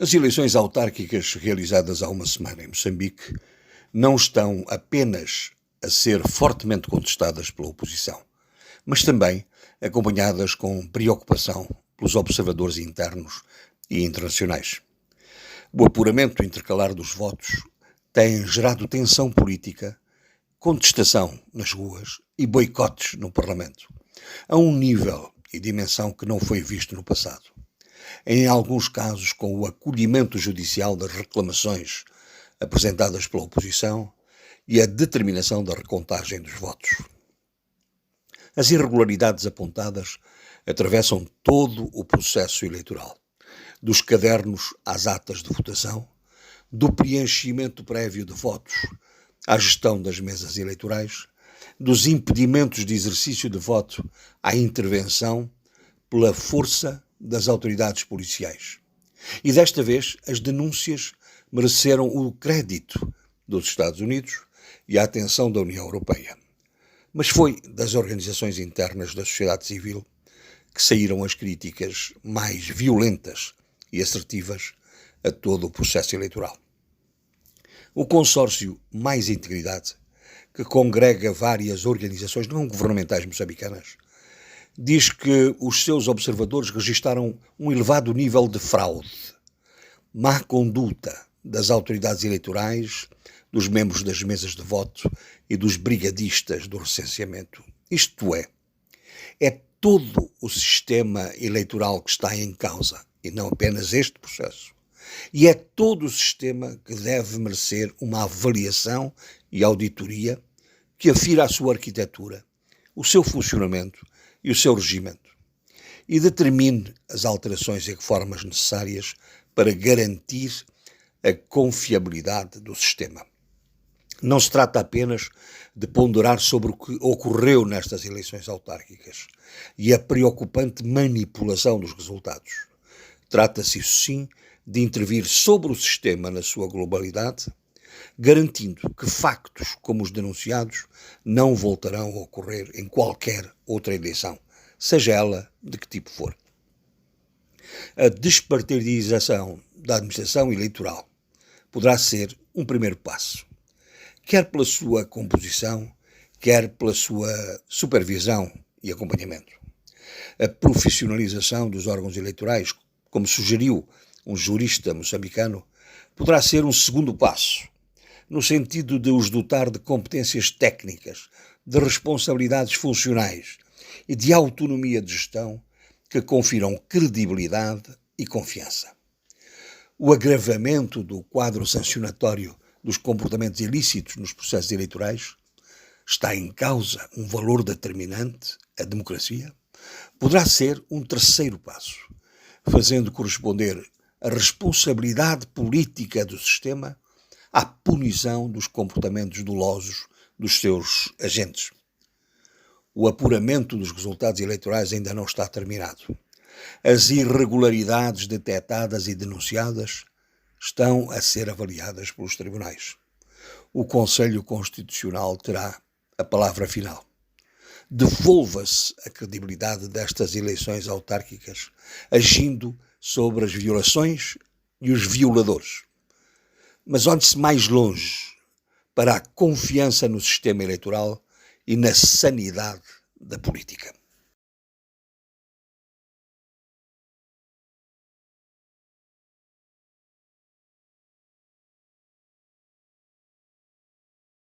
As eleições autárquicas realizadas há uma semana em Moçambique não estão apenas a ser fortemente contestadas pela oposição, mas também acompanhadas com preocupação pelos observadores internos e internacionais. O apuramento intercalar dos votos tem gerado tensão política, contestação nas ruas e boicotes no Parlamento, a um nível e dimensão que não foi visto no passado. Em alguns casos, com o acolhimento judicial das reclamações apresentadas pela oposição e a determinação da recontagem dos votos. As irregularidades apontadas atravessam todo o processo eleitoral, dos cadernos às atas de votação, do preenchimento prévio de votos à gestão das mesas eleitorais, dos impedimentos de exercício de voto à intervenção pela força das autoridades policiais. E desta vez as denúncias mereceram o crédito dos Estados Unidos e a atenção da União Europeia. Mas foi das organizações internas da sociedade civil que saíram as críticas mais violentas e assertivas a todo o processo eleitoral. O consórcio Mais Integridade, que congrega várias organizações não governamentais moçambicanas, diz que os seus observadores registaram um elevado nível de fraude, má conduta das autoridades eleitorais, dos membros das mesas de voto e dos brigadistas do recenseamento. Isto é todo o sistema eleitoral que está em causa, e não apenas este processo. E é todo o sistema que deve merecer uma avaliação e auditoria que afira a sua arquitetura, o seu funcionamento e o seu regimento, e determine as alterações e reformas necessárias para garantir a confiabilidade do sistema. Não se trata apenas de ponderar sobre o que ocorreu nestas eleições autárquicas e a preocupante manipulação dos resultados. Trata-se, isso sim, de intervir sobre o sistema na sua globalidade, garantindo que factos como os denunciados não voltarão a ocorrer em qualquer outra eleição, seja ela de que tipo for. A despartidização da administração eleitoral poderá ser um primeiro passo, quer pela sua composição, quer pela sua supervisão e acompanhamento. A profissionalização dos órgãos eleitorais, como sugeriu um jurista moçambicano, poderá ser um segundo passo, no sentido de os dotar de competências técnicas, de responsabilidades funcionais e de autonomia de gestão que confiram credibilidade e confiança. O agravamento do quadro sancionatório dos comportamentos ilícitos nos processos eleitorais está em causa um valor determinante, a democracia, poderá ser um terceiro passo, fazendo corresponder a responsabilidade política do sistema à punição dos comportamentos dolosos dos seus agentes. O apuramento dos resultados eleitorais ainda não está terminado. As irregularidades detectadas e denunciadas estão a ser avaliadas pelos tribunais. O Conselho Constitucional terá a palavra final. Devolva-se a credibilidade destas eleições autárquicas, agindo sobre as violações e os violadores. Mas olhe-se mais longe para a confiança no sistema eleitoral e na sanidade da política.